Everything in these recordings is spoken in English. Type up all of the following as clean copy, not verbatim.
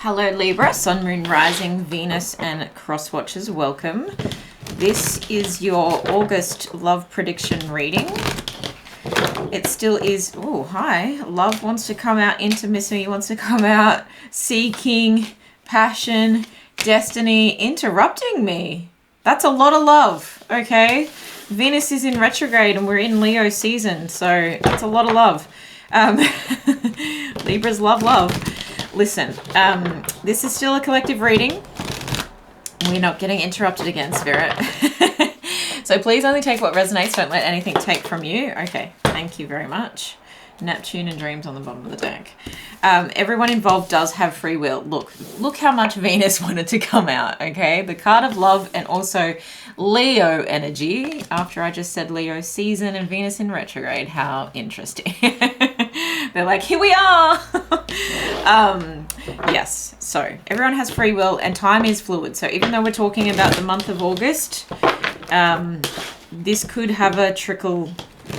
Hello Libra, Sun, Moon, Rising, Venus and Cross Watchers, welcome. This is your August love prediction reading. It still is, oh hi, love wants to come out, intimacy wants to come out, seeking, passion, destiny, interrupting me. That's a lot of love, okay? Venus is in retrograde and we're in Leo season, so that's a lot of love. Libras love. Listen, this is still a collective reading. We're not getting interrupted again, Spirit. So please only take what resonates. Don't let anything take from you. Okay, thank you very much. Neptune and dreams on the bottom of the deck. Everyone involved does have free will. Look how much Venus wanted to come out, okay? The card of love and also Leo energy. After I just said Leo season and Venus in retrograde. How interesting. They're like, here we are. Yes, so everyone has free will and time is fluid. So even though we're talking about the month of August, this could have a trickle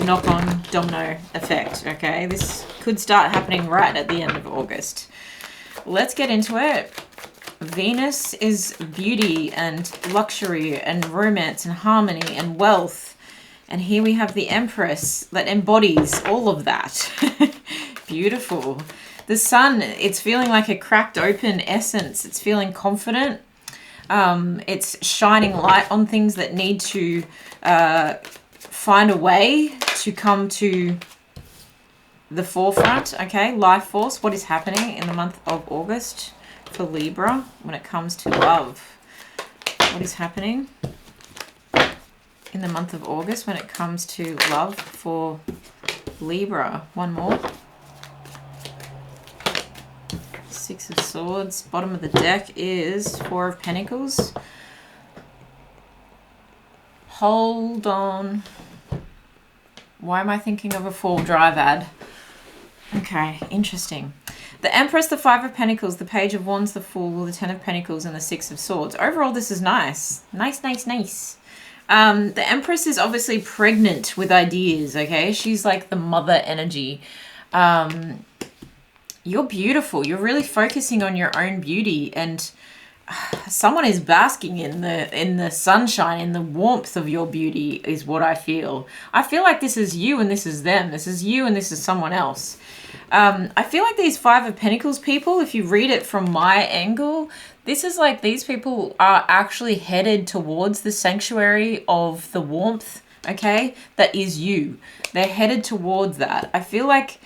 knock-on domino effect, okay? This could start happening right at the end of August. Let's get into it. Venus is beauty and luxury and romance and harmony and wealth. And here we have the Empress that embodies all of that. Beautiful. The Sun, it's feeling like a cracked open essence. It's feeling confident. It's shining light on things that need to find a way to come to the forefront, okay? Life force, what is happening in the month of August for Libra when it comes to love? What is happening in the month of August when it comes to love for Libra? One more. Six of Swords. Bottom of the deck is Four of Pentacles. Hold on. Why am I thinking of a Fall Drive ad? Okay, interesting. The Empress, the Five of Pentacles, the Page of Wands, the Fool, the Ten of Pentacles, and the Six of Swords. Overall, this is nice. Nice. The Empress is obviously pregnant with ideas, okay? She's like the mother energy. You're beautiful. You're really focusing on your own beauty, and someone is basking in the sunshine, in the warmth of your beauty is what I feel. I feel like this is you and this is them. This is you and this is someone else. I feel like these Five of Pentacles people, if you read it from my angle, this is like these people are actually headed towards the sanctuary of the warmth, okay? That is you. They're headed towards that. I feel like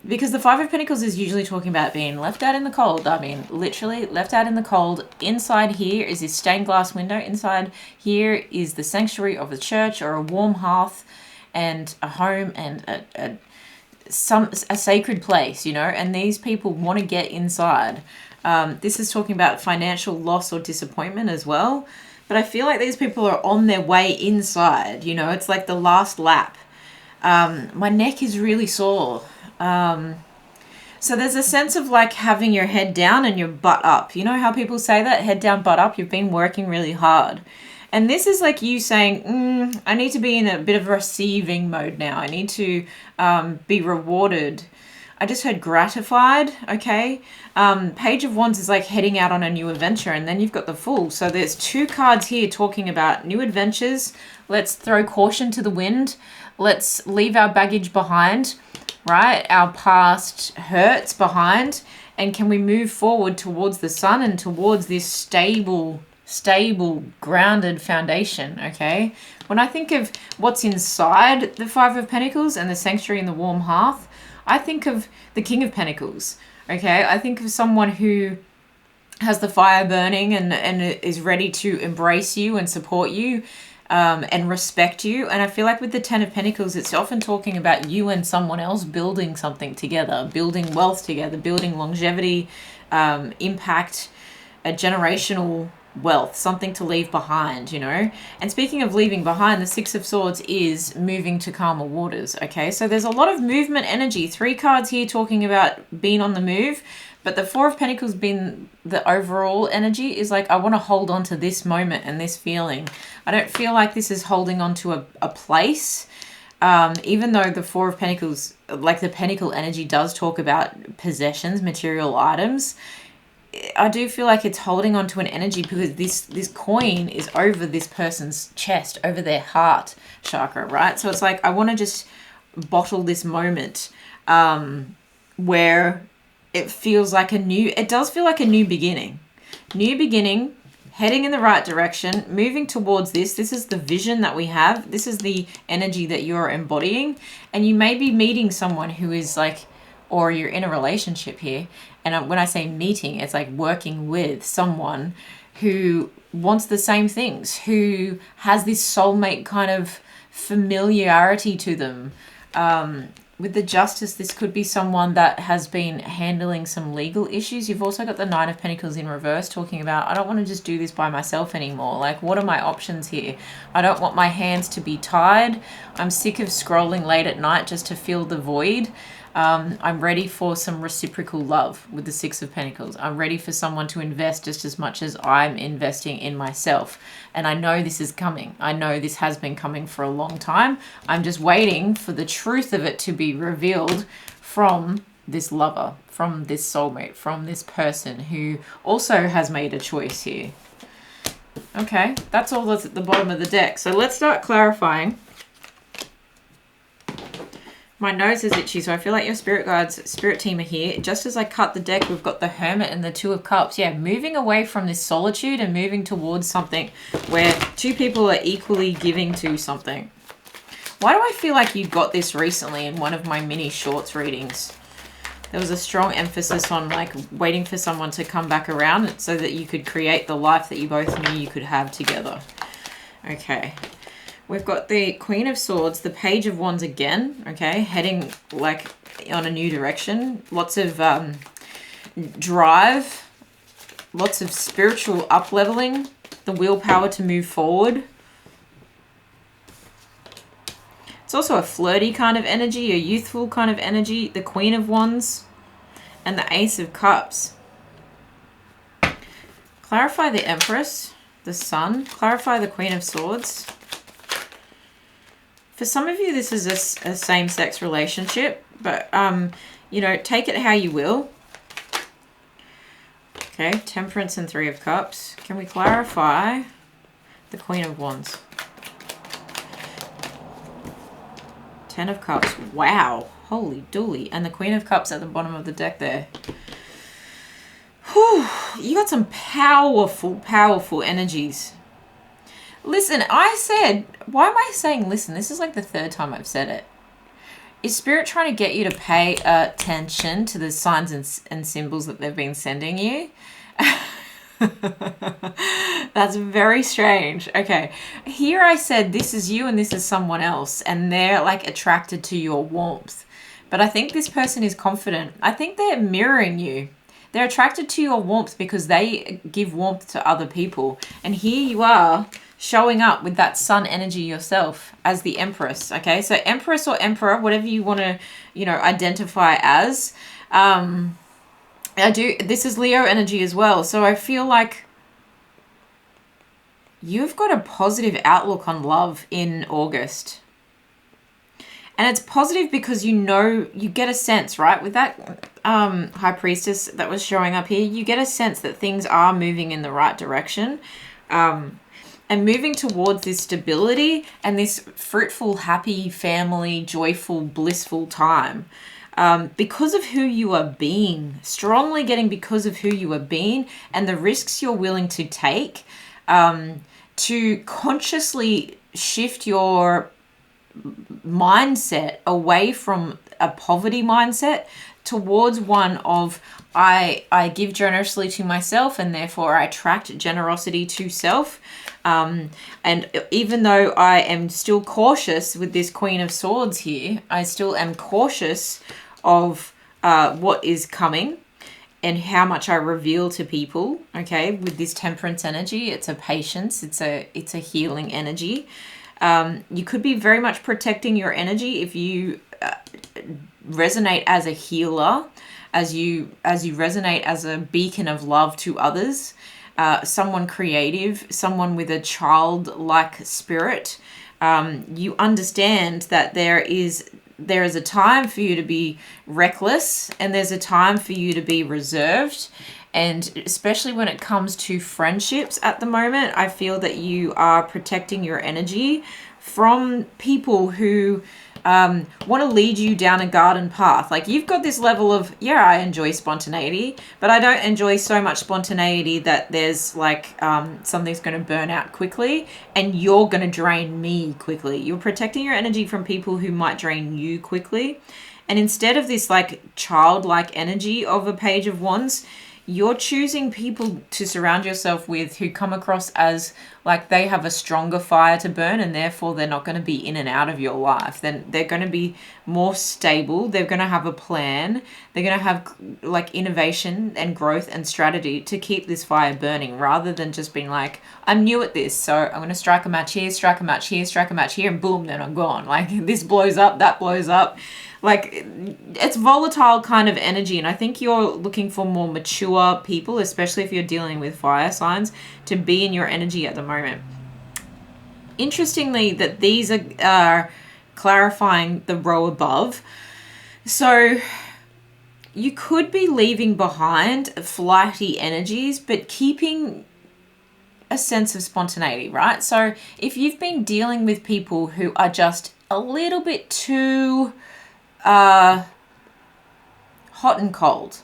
because the Five of Pentacles is usually talking about being left out in the cold. I mean, literally left out in the cold. Inside here is this stained glass window. Inside here is the sanctuary of a church or a warm hearth and a home and a sacred place, you know, and these people want to get inside. This is talking about financial loss or disappointment as well. But I feel like these people are on their way inside, you know, it's like the last lap. My neck is really sore. So there's a sense of like having your head down and your butt up. You know how people say that? Head down, butt up. You've been working really hard. And this is like you saying, I need to be in a bit of receiving mode now. I need to be rewarded. I just heard gratified, okay? Page of Wands is like heading out on a new adventure, and then you've got the Fool. So there's two cards here talking about new adventures. Let's throw caution to the wind. Let's leave our baggage behind, right? Our past hurts behind. And can we move forward towards the sun and towards this stable, grounded foundation, okay? When I think of what's inside the Five of Pentacles and the sanctuary and the warm hearth, I think of the King of Pentacles, okay? I think of someone who has the fire burning and is ready to embrace you and support you and respect you. And I feel like with the Ten of Pentacles, it's often talking about you and someone else building something together, building wealth together, building longevity, impact, a generational wealth, something to leave behind, you know. And speaking of leaving behind, the Six of Swords is moving to calmer waters, okay? So there's a lot of movement energy. Three cards here talking about being on the move, but the Four of Pentacles being the overall energy is like, I want to hold on to this moment and this feeling. I don't feel like this is holding on to a place, even though the Four of Pentacles, like the Pentacle energy does talk about possessions, material items. I do feel like it's holding on to an energy because this coin is over this person's chest, over their heart chakra, right? So it's like, I want to just bottle this moment where it feels like it does feel like a new beginning. New beginning, heading in the right direction, moving towards this. This is the vision that we have. This is the energy that you're embodying. And you may be meeting someone who is like, or you're in a relationship here. And when I say meeting, it's like working with someone who wants the same things, who has this soulmate kind of familiarity to them. With the Justice, this could be someone that has been handling some legal issues. You've also got the Nine of Pentacles in reverse talking about, I don't want to just do this by myself anymore. Like, what are my options here? I don't want my hands to be tied. I'm sick of scrolling late at night just to fill the void. I'm ready for some reciprocal love with the Six of Pentacles. I'm ready for someone to invest just as much as I'm investing in myself. And I know this is coming. I know this has been coming for a long time. I'm just waiting for the truth of it to be revealed from this lover, from this soulmate, from this person who also has made a choice here. Okay, that's all that's at the bottom of the deck. So let's start clarifying. My nose is itchy, so I feel like your spirit guides, spirit team are here. Just as I cut the deck, we've got the Hermit and the Two of Cups. Yeah, moving away from this solitude and moving towards something where two people are equally giving to something. Why do I feel like you got this recently in one of my mini shorts readings? There was a strong emphasis on like waiting for someone to come back around so that you could create the life that you both knew you could have together. Okay. We've got the Queen of Swords, the Page of Wands again, okay, heading like on a new direction. Lots of drive, lots of spiritual up-leveling, the willpower to move forward. It's also a flirty kind of energy, a youthful kind of energy, the Queen of Wands and the Ace of Cups. Clarify the Empress, the Sun, clarify the Queen of Swords. For some of you, this is a same-sex relationship, but, you know, take it how you will. Okay, Temperance and Three of Cups. Can we clarify the Queen of Wands? Ten of Cups. Wow. Holy dooly. And the Queen of Cups at the bottom of the deck there. Whew. You got some powerful, powerful energies. Listen, I said, why am I saying listen? This is like the third time I've said it. Is Spirit trying to get you to pay attention to the signs and symbols that they've been sending you? That's very strange. Okay, here I said this is you and this is someone else, and they're like attracted to your warmth. But I think this person is confident. I think they're mirroring you. They're attracted to your warmth because they give warmth to other people. And here you are, showing up with that sun energy yourself as the Empress. Okay, so Empress or Emperor, whatever you want to, you know, identify as. This is Leo energy as well. So I feel like you've got a positive outlook on love in August. And it's positive because you know, you get a sense, right? With that High Priestess that was showing up here, you get a sense that things are moving in the right direction. And moving towards this stability and this fruitful, happy, family, joyful, blissful time. Because of who you are being, strongly getting because of who you are being and the risks you're willing to take, to consciously shift your mindset away from a poverty mindset towards one of I give generously to myself and therefore I attract generosity to self. And even though I am still cautious with this Queen of Swords here, I still am cautious of what is coming and how much I reveal to people. Okay, with this Temperance energy, it's a patience, it's a healing energy. You could be very much protecting your energy if you resonate as a healer, as you resonate as a beacon of love to others, someone creative, someone with a childlike spirit. You understand that there is a time for you to be reckless and there's a time for you to be reserved. And especially when it comes to friendships at the moment, I feel that you are protecting your energy from people who want to lead you down a garden path. Like, you've got this level of, yeah, I enjoy spontaneity, but I don't enjoy so much spontaneity that there's like something's going to burn out quickly and you're going to drain me quickly. You're protecting your energy from people who might drain you quickly. And instead of this like childlike energy of a Page of Wands, you're choosing people to surround yourself with who come across as like they have a stronger fire to burn, and therefore they're not going to be in and out of your life. Then they're going to be more stable. They're going to have a plan. They're going to have like innovation and growth and strategy to keep this fire burning, rather than just being like, I'm new at this, so I'm going to strike a match here, strike a match here, strike a match here, and boom, then I'm gone. Like, this blows up, that blows up. Like, it's volatile kind of energy, and I think you're looking for more mature people, especially if you're dealing with fire signs, to be in your energy at the moment. Interestingly, that these are clarifying the row above. So you could be leaving behind flighty energies, but keeping a sense of spontaneity, right? So if you've been dealing with people who are just a little bit too hot and cold,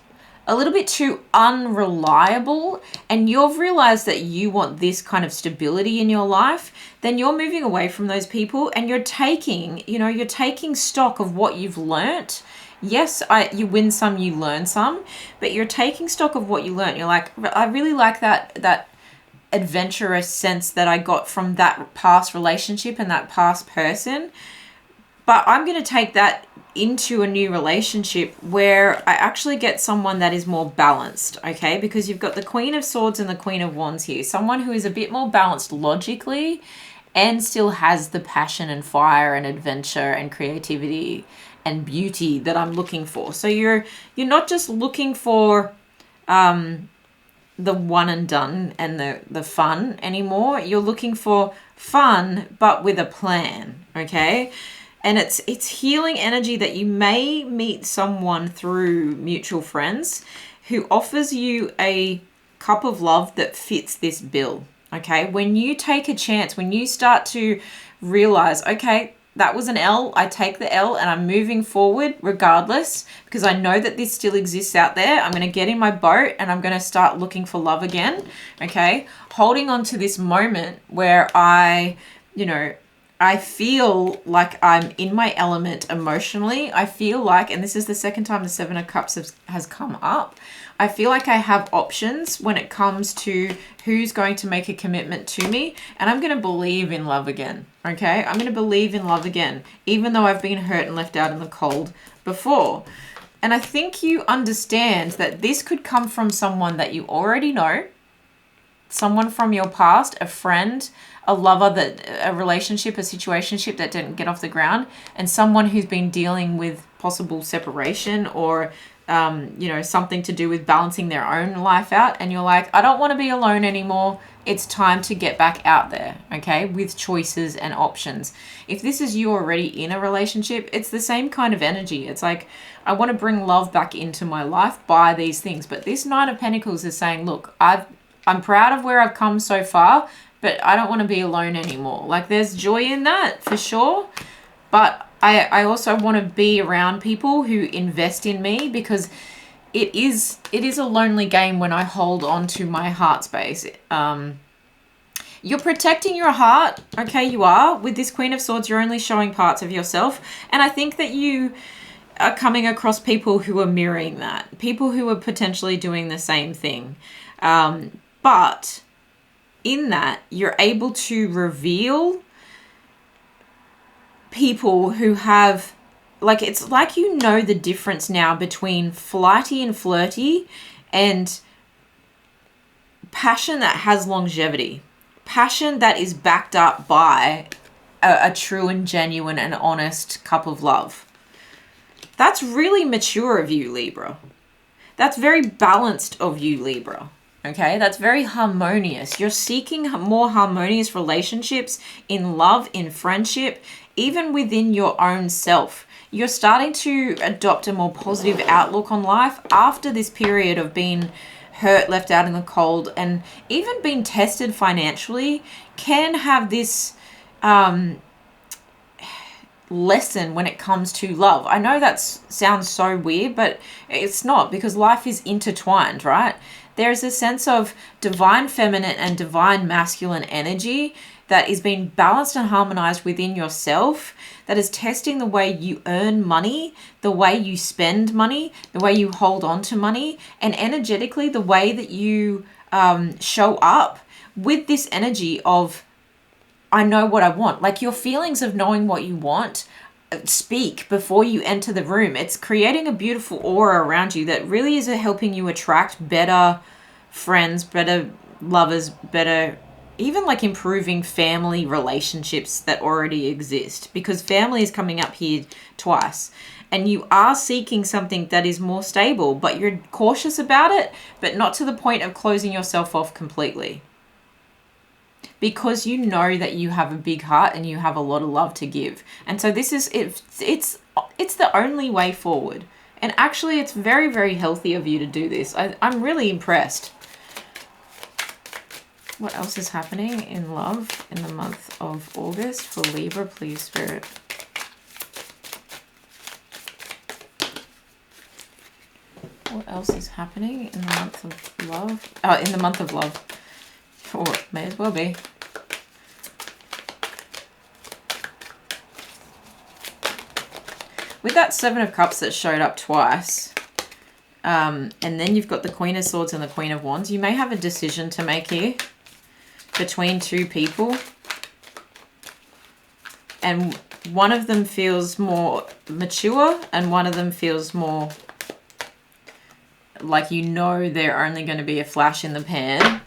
a little bit too unreliable, and you've realized that you want this kind of stability in your life, then you're moving away from those people and you're taking stock of what you've learnt. Yes, you win some, you learn some, but you're taking stock of what you learnt. You're like, I really like that adventurous sense that I got from that past relationship and that past person, but I'm going to take that into a new relationship where I actually get someone that is more balanced, okay? Because you've got the Queen of Swords and the Queen of Wands here. Someone who is a bit more balanced logically and still has the passion and fire and adventure and creativity and beauty that I'm looking for. So you're not just looking for the one and done and the fun anymore. You're looking for fun but with a plan, okay? And it's healing energy that you may meet someone through mutual friends who offers you a cup of love that fits this bill, okay? When you take a chance, when you start to realize, okay, that was an L, I take the L and I'm moving forward regardless, because I know that this still exists out there. I'm going to get in my boat and I'm going to start looking for love again, okay? Holding on to this moment where I feel like I'm in my element emotionally. I feel like, and this is the second time the Seven of Cups has come up, I feel like I have options when it comes to who's going to make a commitment to me, and I'm going to believe in love again, okay? I'm going to believe in love again, even though I've been hurt and left out in the cold before. And I think you understand that this could come from someone that you already know, someone from your past, a friend, a lover, a relationship, a situationship that didn't get off the ground, and someone who's been dealing with possible separation or something to do with balancing their own life out, and you're like, I don't want to be alone anymore. It's time to get back out there, okay, with choices and options. If this is you already in a relationship, it's the same kind of energy. It's like, I want to bring love back into my life by these things. But this Knight of Pentacles is saying, look, I'm proud of where I've come so far, but I don't want to be alone anymore. Like, there's joy in that for sure, but I also want to be around people who invest in me, because it is a lonely game when I hold on to my heart space. You're protecting your heart, okay, you are. With this Queen of Swords, you're only showing parts of yourself, and I think that you are coming across people who are mirroring that, people who are potentially doing the same thing. But in that, you're able to reveal people who have, like, it's like you know the difference now between flighty and flirty and passion that has longevity. Passion that is backed up by a true and genuine and honest cup of love. That's really mature of you, Libra. That's very balanced of you, Libra. Okay, that's very harmonious. You're seeking more harmonious relationships in love, in friendship, even within your own self. You're starting to adopt a more positive outlook on life after this period of being hurt, left out in the cold, and even being tested financially can have this lesson when it comes to love. I know that sounds so weird, but it's not, because life is intertwined, right? There's a sense of divine feminine and divine masculine energy that is being balanced and harmonized within yourself, that is testing the way you earn money, the way you spend money, the way you hold on to money, and energetically the way that you show up with this energy of, I know what I want. Like, your feelings of knowing what you want speak before you enter the room. It's creating a beautiful aura around you that really is helping you attract better friends, better lovers, better, even like improving family relationships that already exist, because family is coming up here twice. And you are seeking something that is more stable, but you're cautious about it, but not to the point of closing yourself off completely. Because you know that you have a big heart and you have a lot of love to give. And so this is, it's the only way forward. And actually, it's very, very healthy of you to do this. I'm really impressed. What else is happening in love in the month of August for Libra, please, Spirit? What else is happening in the month of love? Oh, in the month of love. Or it may as well be. With that Seven of Cups that showed up twice, and then you've got the Queen of Swords and the Queen of Wands, you may have a decision to make here between two people. And one of them feels more mature and one of them feels more like, you know, they're only going to be a flash in the pan.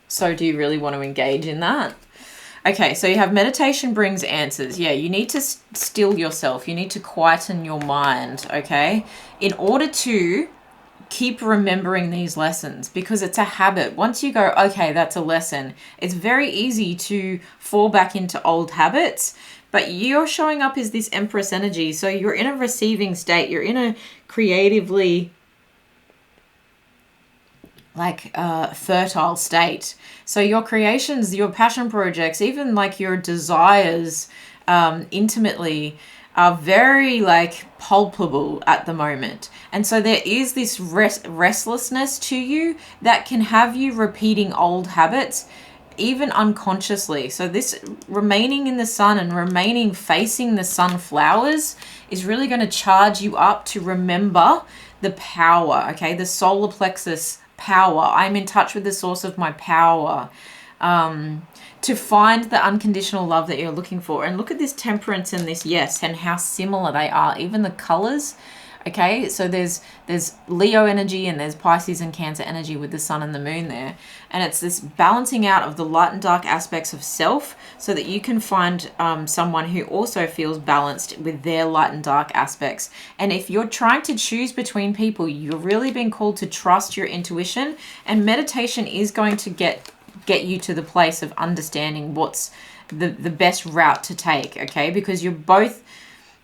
So do you really want to engage in that? Okay, so you have meditation brings answers. Yeah, you need to still yourself. You need to quieten your mind, okay? In order to keep remembering these lessons, because it's a habit. Once you go, okay, that's a lesson, it's very easy to fall back into old habits. But you're showing up as this Empress energy. So you're in a receiving state. You're in a creatively fertile state. So your creations, your passion projects, even like your desires intimately are very like palpable at the moment. And so there is this restlessness to you that can have you repeating old habits, even unconsciously. So this remaining in the sun and remaining facing the sunflowers is really going to charge you up to remember the power, okay? The solar plexus power. I'm in touch with the source of my power, to find the unconditional love that you're looking for. And look at this Temperance and this Yes, and how similar they are, even the colors. Okay, so there's Leo energy and there's Pisces and Cancer energy with the sun and the moon there, and it's this balancing out of the light and dark aspects of self, so that you can find someone who also feels balanced with their light and dark aspects. And if you're trying to choose between people, you're really being called to trust your intuition, and meditation is going to get you to the place of understanding what's the best route to take, okay? Because you're both,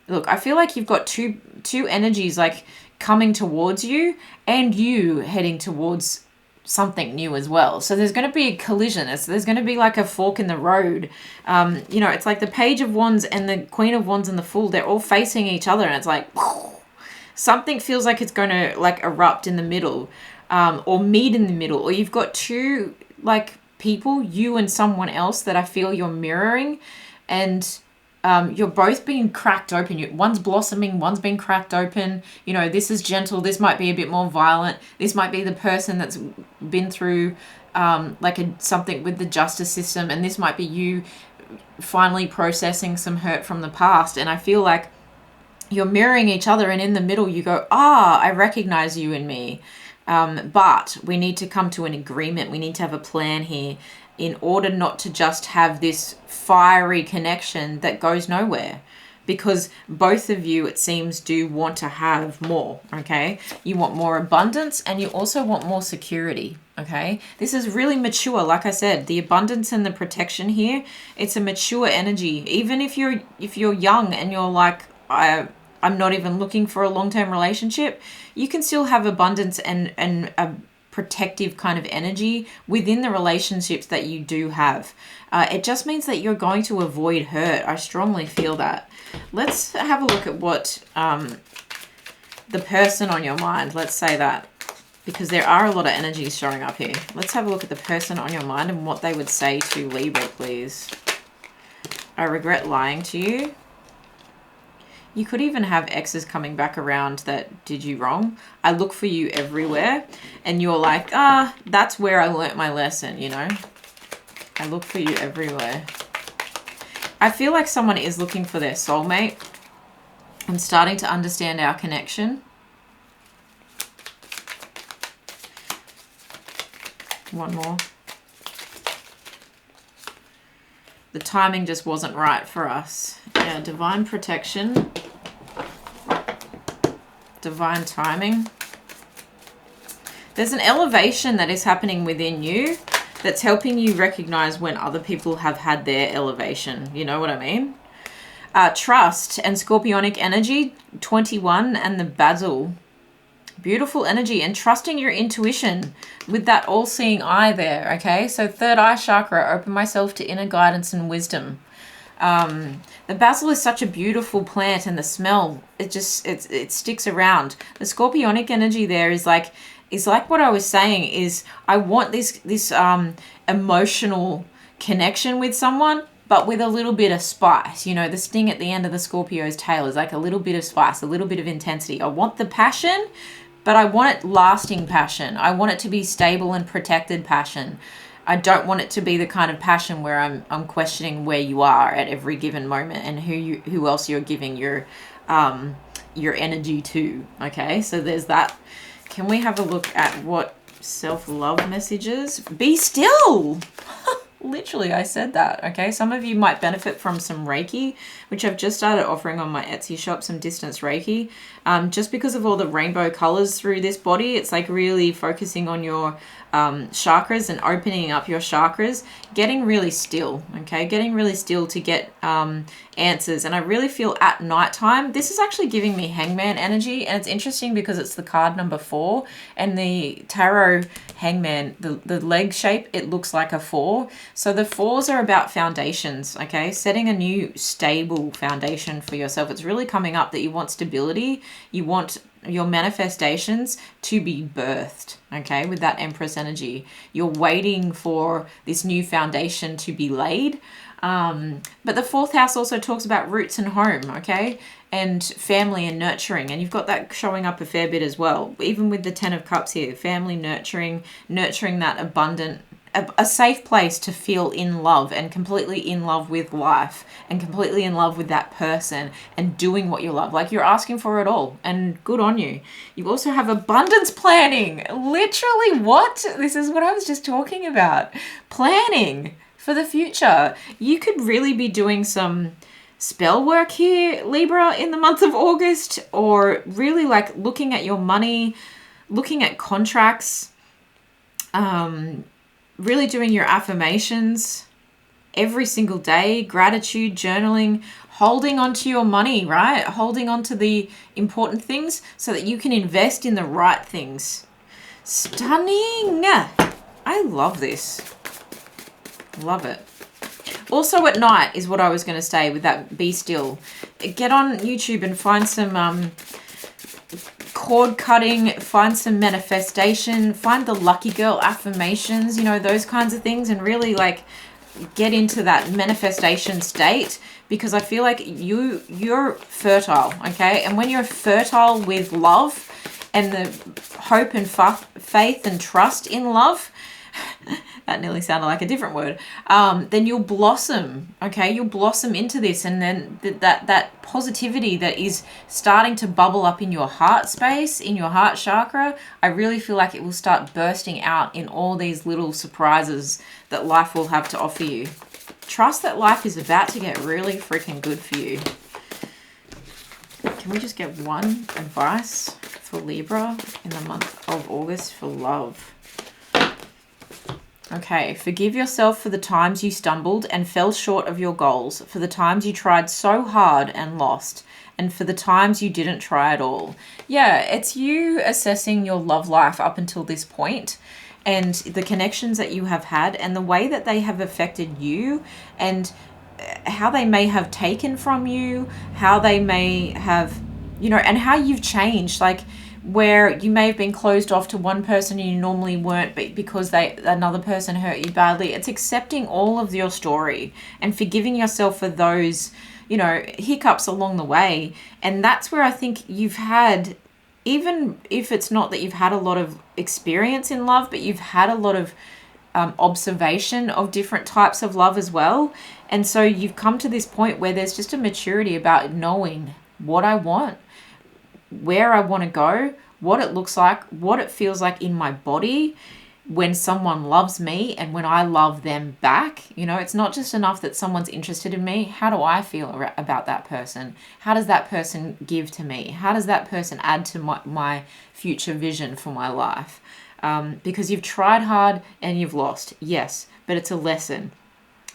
look, I feel like you've got two energies like coming towards you, and you heading towards something new as well. So there's going to be a collision. There's going to be like a fork in the road. You know, it's like the Page of Wands and the Queen of Wands and the Fool, they're all facing each other, and it's like something feels like it's going to like erupt in the middle, or meet in the middle, or you've got two like people, you and someone else, that I feel you're mirroring, and you're both being cracked open. One's blossoming, one's been cracked open. You know, this is gentle, this might be a bit more violent. This might be the person that's been through something with the justice system, and this might be you finally processing some hurt from the past. And I feel like you're mirroring each other, and in the middle you go, I recognize you in me. But we need to come to an agreement. We need to have a plan here, in order not to just have this fiery connection that goes nowhere, because both of you, it seems, do want to have more, okay? You want more abundance, and you also want more security, okay? This is really mature. Like I said, the abundance and the protection here, it's a mature energy. Even if you're young and you're like, I'm not even looking for a long-term relationship, you can still have abundance and protective kind of energy within the relationships that you do have. It just means that you're going to avoid hurt. I strongly feel that. Let's have a look at what the person on your mind, let's say that, because there are a lot of energies showing up here. Let's have a look at the person on your mind and what they would say to Libra, please. I regret lying to you. You could even have exes coming back around that did you wrong. I look for you everywhere. And you're like, that's where I learnt my lesson, you know. I look for you everywhere. I feel like someone is looking for their soulmate. I'm starting to understand our connection. One more. The timing just wasn't right for us. Yeah, divine protection. Divine timing. There's an elevation that is happening within you that's helping you recognize when other people have had their elevation. You know what I mean? Trust and scorpionic energy, 21, and the basil. Beautiful energy and trusting your intuition with that all-seeing eye there, okay? So third eye chakra, open myself to inner guidance and wisdom. The basil is such a beautiful plant, and the smell, it sticks around. The scorpionic energy there is like what I was saying, is I want this emotional connection with someone, but with a little bit of spice. You know, the sting at the end of the Scorpio's tail is like a little bit of spice, a little bit of intensity. I want the passion, but I want it lasting passion. I want it to be stable and protected passion. I don't want it to be the kind of passion where I'm questioning where you are at every given moment and who else you're giving your energy to. Okay, so there's that. Can we have a look at what self-love messages? Be still. Literally, I said that, okay? Some of you might benefit from some Reiki, which I've just started offering on my Etsy shop, some distance Reiki. Just because of all the rainbow colors through this body, it's like really focusing on your chakras and opening up your chakras, getting really still, okay? Getting really still to get answers. And I really feel at nighttime, this is actually giving me hangman energy. And it's interesting because it's the card number 4, and the tarot hangman, the leg shape, it looks like a 4. So the 4s are about foundations, okay? Setting a new stable foundation for yourself. It's really coming up that you want stability. You want your manifestations to be birthed, okay, with that Empress energy. You're waiting for this new foundation to be laid. But the 4th house also talks about roots and home, okay, and family and nurturing. And you've got that showing up a fair bit as well, even with the 10 of Cups here. Family, nurturing that abundant, a safe place to feel in love and completely in love with life and completely in love with that person and doing what you love. Like, you're asking for it all, and good on you. You also have abundance planning. Literally, what? This is what I was just talking about. Planning for the future. You could really be doing some spell work here, Libra, in the month of August, or really like looking at your money, looking at contracts, really doing your affirmations every single day, gratitude, journaling, holding on to your money, right? Holding on to the important things so that you can invest in the right things. Stunning. I love this. Love it. Also at night is what I was going to say with that be still. Get on YouTube and find some cord cutting, find some manifestation, find the lucky girl affirmations, you know, those kinds of things, and really like get into that manifestation state, because I feel like you're fertile, okay? And when you're fertile with love and the hope and faith and trust in love, that nearly sounded like a different word, then you'll blossom, okay? You'll blossom into this, and then that positivity that is starting to bubble up in your heart space, in your heart chakra, I really feel like it will start bursting out in all these little surprises that life will have to offer you. Trust that life is about to get really freaking good for you. Can we just get one advice for Libra in the month of August for love? Okay, forgive yourself for the times you stumbled and fell short of your goals, for the times you tried so hard and lost, and for the times you didn't try at all. Yeah, it's you assessing your love life up until this point and the connections that you have had and the way that they have affected you and how they may have taken from you, how they may have, you know, and how you've changed. Like, where you may have been closed off to one person and you normally weren't, but because another person hurt you badly. It's accepting all of your story and forgiving yourself for those, you know, hiccups along the way. And that's where I think you've had, even if it's not that you've had a lot of experience in love, but you've had a lot of observation of different types of love as well. And so you've come to this point where there's just a maturity about knowing what I want, where I want to go, what it looks like, what it feels like in my body when someone loves me and when I love them back. You know, it's not just enough that someone's interested in me. How do I feel about that person? How does that person give to me? How does that person add to my future vision for my life? Because you've tried hard and you've lost, yes, but it's a lesson.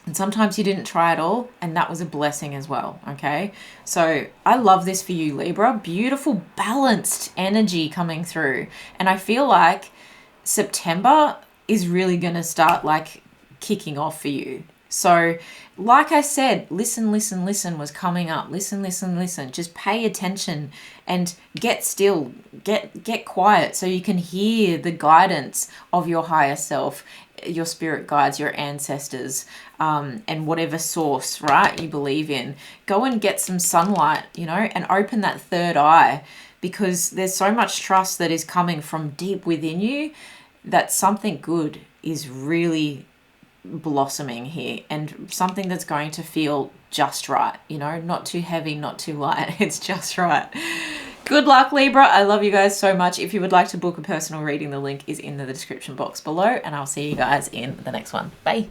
And sometimes you didn't try at all, and that was a blessing as well, okay? So I love this for you, Libra. Beautiful, balanced energy coming through. And I feel like September is really going to start, like, kicking off for you. So, like I said, listen was coming up. Listen. Just pay attention and get still. Get quiet so you can hear the guidance of your higher self, your spirit guides, your ancestors, and whatever source, right, you believe in. Go and get some sunlight, you know, and open that third eye, because there's so much trust that is coming from deep within you that something good is really blossoming here, and something that's going to feel just right, you know, not too heavy, not too light. It's just right. Good luck, Libra. I love you guys so much. If you would like to book a personal reading, the link is in the description box below, and I'll see you guys in the next one. Bye.